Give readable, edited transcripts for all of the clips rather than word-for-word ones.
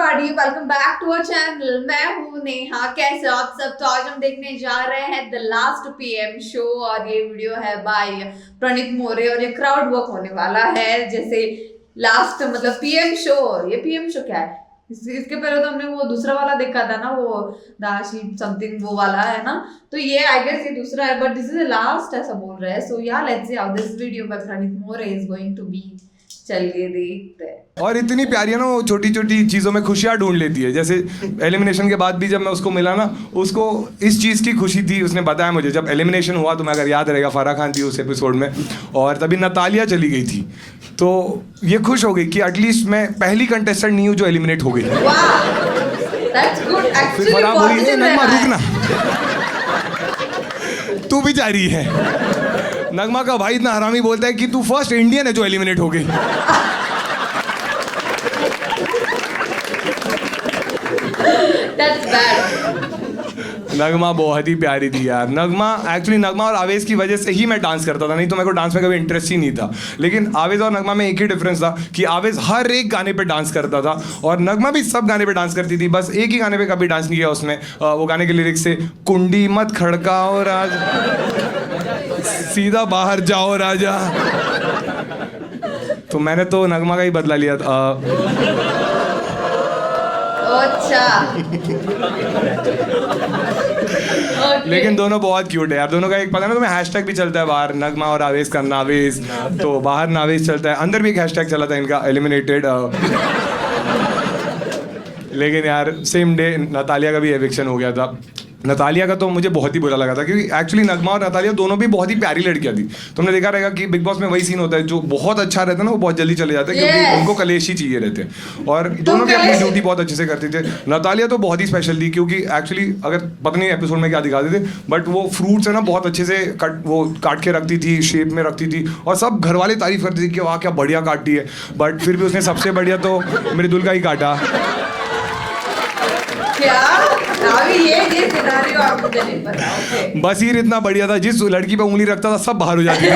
Everybody, welcome back to our channel. मैं हूँ नेहा। कैसे हो आप सब? तो आज हम देखने जा रहे हैं द लास्ट पीएम शो और ये वीडियो है बाय प्रणीत मोरे और ये क्राउड वर्क होने वाला है। जैसे लास्ट मतलब पीएम शो, ये पीएम शो क्या है? इसके पहले तो हमने वो दूसरा वाला देखा था ना, वो दाशी समथिंग वो वाला है ना, तो ये आई गेस ये दूसरा है, but this is the last ऐसा बोल रहे हैं। So yeah let's see how this video by Praneet More is going to be. चलिए देखते हैं। और इतनी प्यारी है ना, वो छोटी छोटी चीज़ों में खुशियाँ ढूंढ लेती है। जैसे एलिमिनेशन के बाद भी जब मैं उसको मिला ना, उसको इस चीज़ की खुशी थी। उसने बताया मुझे जब एलिमिनेशन हुआ, तो मैं अगर याद रहेगा फराह खान थी उस एपिसोड में, और तभी नतालिया चली गई थी, तो ये खुश हो गई कि एटलीस्ट मैं पहली कंटेस्टेंट नहीं हूँ जो एलिमिनेट हो गई। फिर फराह बोली, ए नगमा रुकना, तू भी जा रही है। नगमा का भाई इतना हरामी बोलता है कि तू फर्स्ट इंडियन है जो एलिमिनेट हो गई। That's bad. नगमा बहुत ही प्यारी थी यार। नगमा और आवेश की वजह से ही मैं डांस करता था, नहीं तो मेरे को डांस में कभी इंटरेस्ट ही नहीं था। लेकिन आवेश और नगमा में एक ही डिफरेंस था कि आवेश हर एक गाने पे डांस करता था और नगमा भी सब गाने पे डांस करती थी। बस एक ही गाने पे कभी डांस नहीं किया उसने। वो गाने के लिरिक्स से, कुंडी मत खड़काओ राजा, सीधा बाहर जाओ राजा। तो मैंने तो नगमा का ही बदला लिया था। अच्छा। लेकिन दोनों बहुत क्यूट है यार। दोनों का एक पता ना तुम्हें हैशटैग भी चलता है बाहर, नगमा और आवेश का नावेश। तो बाहर नावेश चलता है, अंदर भी एक हैशटैग चला था इनका, एलिमिनेटेड। लेकिन यार सेम डे नतालिया का भी एविक्शन हो गया था। नतालिया का तो मुझे बहुत ही बुरा लगा था, क्योंकि एक्चुअली नगमा और नतालिया दोनों भी बहुत ही प्यारी लड़कियां थी। तुमने देखा रहेगा कि बिग बॉस में वही सीन होता है, जो बहुत अच्छा रहता है ना वो बहुत जल्दी चले जाते हैं, क्योंकि उनको कलेश ही चाहिए रहते हैं। और दोनों भी अपनी ड्यूटी बहुत अच्छे से करते थे। नतालिया तो बहुत ही स्पेशल थी, क्योंकि एक्चुअली अगर पता नहीं एपिसोड में क्या दिखाते थे, बट वो फ्रूट्स है ना बहुत अच्छे से काट के रखती थी, शेप में रखती थी, और सब घर वाले तारीफ करते थे कि वाह क्या बढ़िया काटती है। बट फिर भी उसने सबसे बढ़िया तो मृदुल का ही काटा। ये सिनारियो आप मुझे नहीं पता। ओके। बसीर इतना बढ़िया था, जिस लड़की पे उंगली रखता था सब बाहर हो जाती थी।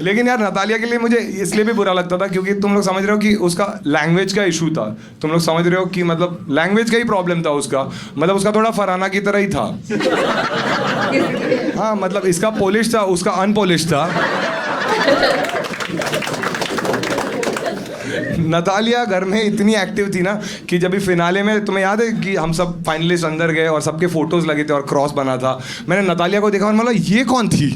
लेकिन यार नतालिया के लिए मुझे इसलिए भी बुरा लगता था, क्योंकि तुम लोग समझ रहे हो कि उसका लैंग्वेज का इशू था। तुम लोग समझ रहे हो कि मतलब लैंग्वेज का ही प्रॉब्लम था उसका। मतलब उसका थोड़ा फरहाना की तरह ही था। हाँ मतलब इसका पोलिश था, उसका अनपोलिश था। नतालिया घर में इतनी एक्टिव थी ना कि जब भी फिनाले में, तुम्हें याद है कि हम सब फाइनलिस्ट अंदर गए और सबके फोटोज लगे थे और क्रॉस बना था, मैंने नतालिया को देखा और मतलब ये कौन थी?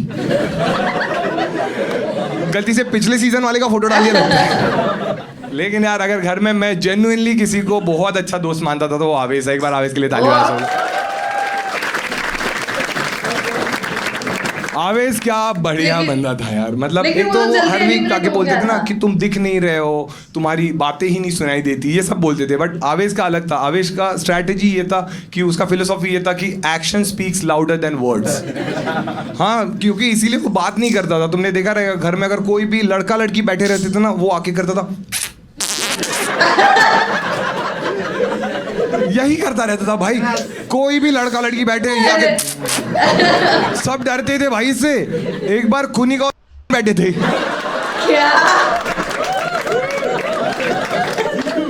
गलती से पिछले सीजन वाले का फोटो डाल दिया लगता है। लेकिन यार अगर घर में मैं जेन्युइनली किसी को बहुत अच्छा दोस्त मानता था तो वो आवेश है। एक बार आवेश के लिए ताली बजाओ। आवेश क्या बढ़िया बंदा था यार। मतलब एक तो हर वीक आके बोलते थे ना कि तुम दिख नहीं रहे हो, तुम्हारी बातें ही नहीं सुनाई देती, ये सब बोलते थे। बट आवेश का अलग था। आवेश का स्ट्रैटेजी ये था कि उसका फिलोसॉफी ये था कि action speaks louder than words. हाँ, क्योंकि इसीलिए वो बात नहीं करता था। तुमने देखा रहेगा घर में अगर कोई भी लड़का लड़की बैठे रहते थे ना, वो आके करता था यही करता रहता था भाई। कोई भी लड़का लड़की बैठे सब डरते थे भाई इससे। एक बार खूनी का बैठे थे क्या?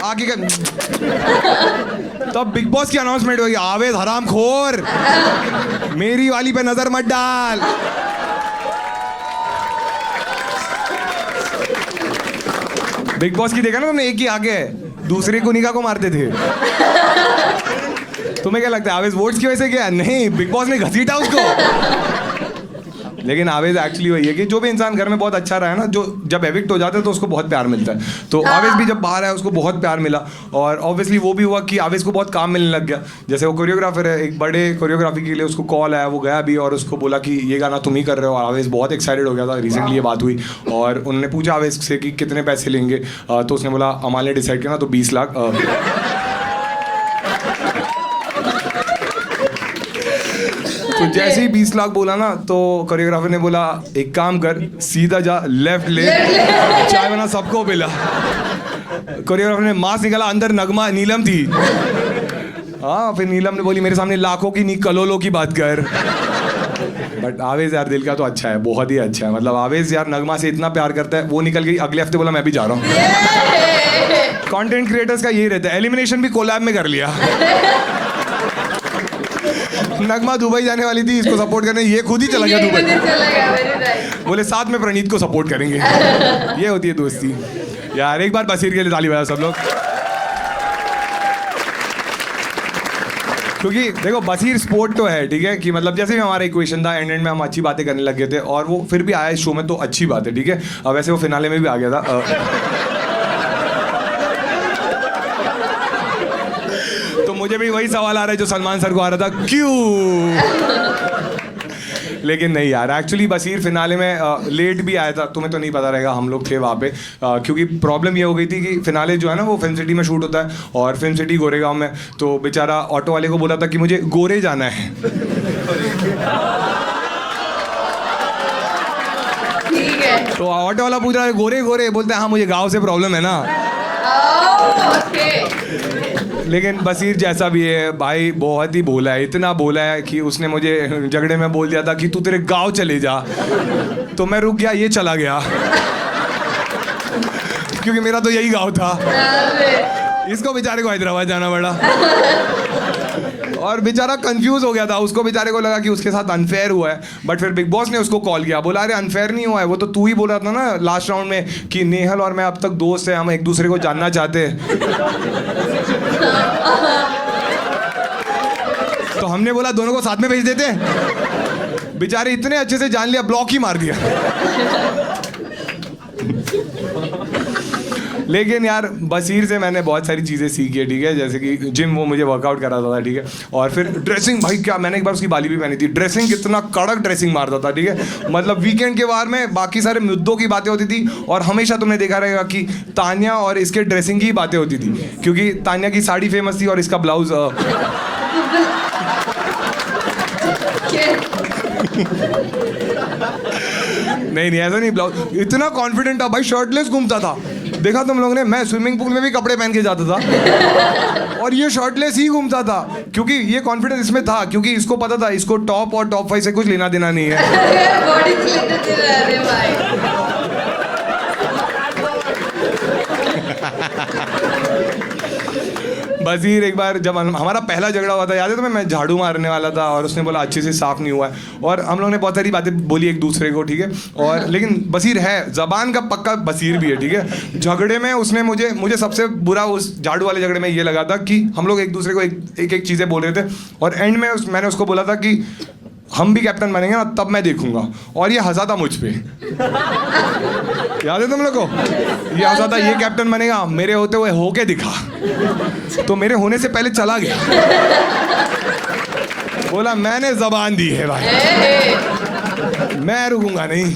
आगे का तब बिग बॉस की अनाउंसमेंट हुई, आवेश हरामखोर, मेरी वाली पे नजर मत डाल। बिग बॉस की देखा ना तुमने, एक ही आगे है, दूसरे कुनिका को मारते थे। तुम्हें क्या लगता है आवेश वोट्स की वजह से गया? नहीं, बिग बॉस ने घसीटा उसको। लेकिन आवेश एक्चुअली वही है कि जो भी इंसान घर में बहुत अच्छा रहा है ना, जो जब एविक्ट हो जाता है तो उसको बहुत प्यार मिलता है। तो आवेश भी जब बाहर आया उसको बहुत प्यार मिला। और ऑब्वियसली वो भी हुआ कि आवेश को बहुत काम मिलने लग गया। जैसे वो कोरियोग्राफर है, एक बड़े कोरियोग्राफी के लिए उसको कॉल आया, वो गया भी और उसको बोला कि ये गाना तुम ही कर रहे हो। आवेश बहुत एक्साइटेड हो गया था। रिसेंटली ये बात हुई और उन्होंने पूछा आवेश से कि कितने पैसे लेंगे, तो उसने बोला अमाल ने डिसाइड किया ना तो 20 लाख। तो जैसे ही 20 लाख बोला ना, तो कोरियोग्राफर ने बोला एक काम कर, सीधा जा, लेफ्ट ले, चाय बना, सबको पिला। कोरियोग्राफर ने मास्क निकाला, अंदर नगमा नीलम थी। हाँ, फिर नीलम ने बोली मेरे सामने लाखों की नहीं कलोलों की बात कर। बट आवेज यार दिल का तो अच्छा है, बहुत ही अच्छा है। मतलब आवेज यार नगमा से इतना प्यार करता है, वो निकल गई अगले हफ्ते बोला मैं भी जा रहा हूँ। कंटेंट क्रिएटर्स का यही रहता है, एलिमिनेशन भी कोलैब में कर लिया। नगमा दुबई जाने वाली थी इसको सपोर्ट करने, ये खुद ही चला गया दुबई। बोले साथ में प्रणीत को सपोर्ट करेंगे। ये होती है दोस्ती यार। एक बार बसीर के लिए ताली बजा सब लोग, क्योंकि देखो बसीर स्पोर्ट तो है, ठीक है कि मतलब जैसे भी हमारा इक्वेशन था एंड में हम अच्छी बातें करने लग गए थे और वो फिर भी आया इस शो में तो अच्छी बात है, ठीक है। अब वैसे वो फिनाले में भी आ गया था। तो मुझे भी वही सवाल आ रहा है जो सलमान सर को आ रहा था, क्यों? लेकिन नहीं यार, एक्चुअली बसीर फिनाले में लेट भी आया था, तुम्हें तो नहीं पता रहेगा, हम लोग थे वहाँ पे क्योंकि प्रॉब्लम ये हो गई थी कि फिनाले जो है ना वो फिल्म सिटी में शूट होता है और फिल्म सिटी गोरेगांव में। तो बेचारा ऑटो वाले को बोला था कि मुझे गोरे जाना है। ठीक है। तो ऑटो वाला पूछ रहा है गोरे गोरे, बोलते हैं हाँ मुझे गाँव से प्रॉब्लम है ना। लेकिन बसीर जैसा भी है भाई, बहुत ही भोला है, इतना भोला है कि उसने मुझे झगड़े में बोल दिया था कि तू तेरे गांव चले जा, तो मैं रुक गया, ये चला गया। क्योंकि मेरा तो यही गांव था। इसको बेचारे को हैदराबाद जाना पड़ा और बेचारा कंफ्यूज हो गया था। उसको बेचारे को लगा कि उसके साथ अनफेयर हुआ है, बट फिर बिग बॉस ने उसको कॉल किया, बोला अरे अनफेयर नहीं हुआ है, वो तो तू ही बोल रहा था ना लास्ट राउंड में कि नेहल और मैं अब तक दोस्त हैं, हम एक दूसरे को जानना चाहते हैं। तो हमने बोला दोनों को साथ में भेज देते। बेचारे इतने अच्छे से जान लिया, ब्लॉक ही मार दिया। लेकिन यार बसीर से मैंने बहुत सारी चीज़ें सीखी है, ठीक है। जैसे कि जिम वो मुझे वर्कआउट कराता था, ठीक है। और फिर ड्रेसिंग, भाई क्या, मैंने एक बार उसकी बाली भी पहनी थी। ड्रेसिंग कितना कड़क ड्रेसिंग मारता था, ठीक है। मतलब वीकेंड के बार में बाकी सारे मुद्दों की बातें होती थी और हमेशा तुमने देखा रहेगा कि तान्या और इसके ड्रेसिंग की बातें होती थी, क्योंकि तान्या की साड़ी फेमस थी और इसका ब्लाउज नहीं ऐसा नहीं, ब्लाउज इतना कॉन्फिडेंट था भाई, शर्टलेस घूमता था। देखा तुम लोगों ने, मैं स्विमिंग पूल में भी कपड़े पहन के जाता था और ये शर्टलेस ही घूमता था, क्योंकि ये कॉन्फिडेंस इसमें था, क्योंकि इसको पता था इसको टॉप और टॉप 5 से कुछ लेना देना नहीं है। बॉडी भाई। बसीर एक बार जब हमारा पहला झगड़ा हुआ था, याद है तुम्हें, मैं झाड़ू मारने वाला था और उसने बोला अच्छे से साफ नहीं हुआ है और हम लोग ने बहुत सारी बातें बोली एक दूसरे को, ठीक है। और लेकिन बसीर है जबान का पक्का बसीर भी है, ठीक है। झगड़े में उसने मुझे सबसे बुरा उस झाड़ू वाले झगड़े में ये लगा था कि हम लोग एक दूसरे को एक चीज़ें बोल रहे थे और एंड में मैंने उसको बोला था कि हम भी कैप्टन बनेंगे ना तब मैं देखूंगा, और ये हंसा था मुझ पे। याद है तुम लोग को? ये हंसा था ये कैप्टन बनेगा, मेरे होते हुए होके दिखा, तो मेरे होने से पहले चला गया। बोला मैंने जबान दी है भाई, मैं रुकूंगा नहीं।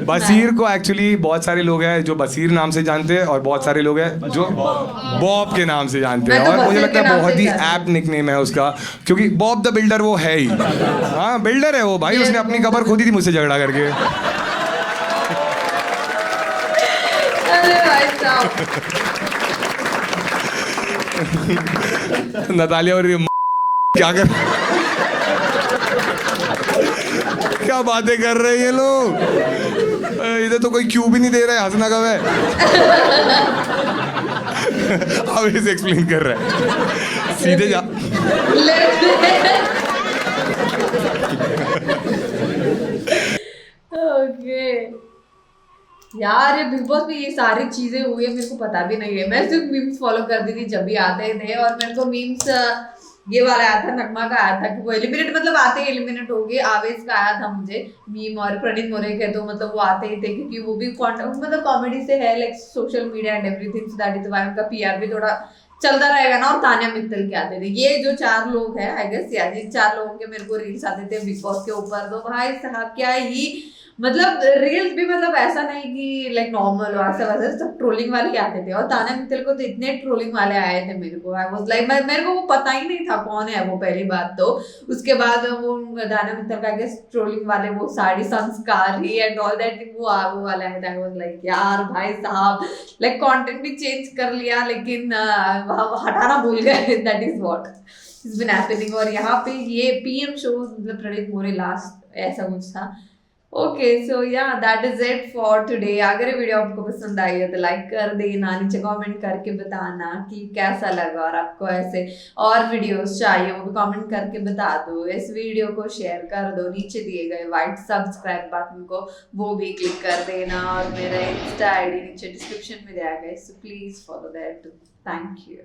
बसीर को एक्चुअली बहुत सारे लोग हैं जो बसीर नाम से जानते हैं और बहुत सारे लोग हैं जो बॉब के नाम से जानते हैं, और मुझे लगता है बहुत ही ऐप्ट निकनेम है उसका, क्योंकि बॉब द बिल्डर वो है ही। हाँ बिल्डर है वो भाई, उसने अपनी कबर खोदी थी मुझसे झगड़ा करके। नतालिया और क्या कर क्या बातें कर रहे हैं ये लोग, इधर तो कोई क्यों भी नहीं दे रहा है, हंसना कब है। अब इसे एक्सप्लेन कर रहा है, सीधे जा। ओके यार, ये बिग बॉस में ये सारी चीजें हुई है, मेरे को पता भी नहीं है। मैं सिर्फ मीम्स फॉलो करती थी जब भी आते थे, और मेरे को मीम्स ये वाला आया था, नगमा का आया था कि वो एलिमिनेट, मतलब आते ही एलिमिनेट हो गए। आवेश का आया था मुझे मीम, और प्रणीत मोरे के तो मतलब वो आते ही थे, क्योंकि वो भी मतलब कॉमेडी से है, like social media and everything, so that is why उनका पीआर भी थोड़ा चलता रहेगा ना। और तान्या मित्तल के आते थे, ये जो 4 लोग हैं आई गेस यार, ये 4 लोगों के मेरे को रील्स आते थे बिग बॉस के ऊपर। तो भाई साहब क्या ही मतलब रील्स भी, मतलब ऐसा नहीं कि लाइक नॉर्मल हो, ऐसा वैसे सब ट्रोलिंग वाले ही आते थे। और तान्या मित्तल को तो इतने ट्रोलिंग वाले आए थे, मेरे को आई वाज लाइक, मेरे को वो पता ही नहीं था कौन है वो, पहली बात तो। उसके बाद वो तान्या मित्तल का गेस ट्रोलिंग वाले वो साड़ी संस्कारी एंड ऑल दैट थिंग, वो वाले आए थे। आई वाज लाइक यार भाई साहब, लाइक कंटेंट भी चेंज कर लिया लेकिन हटाना भूल गए, that is what. It's been happening. और यहाँ पे ये पीएम शो मतलब प्रणीत मोरे लास्ट ऐसा कुछ था। ओके सो या that is it for today. अगर ये वीडियो आपको पसंद आई है तो लाइक कर देना, नीचे कमेंट करके बताना कि कैसा लगा, और आपको ऐसे और वीडियोस चाहिए वो भी कमेंट करके बता दो। इस वीडियो को शेयर कर दो, नीचे दिए गए व्हाइट सब्सक्राइब बटन को वो भी क्लिक कर देना, और मेरा इंस्टा आईडी नीचे डिस्क्रिप्शन में दिया गया है, so please follow that. Thank you.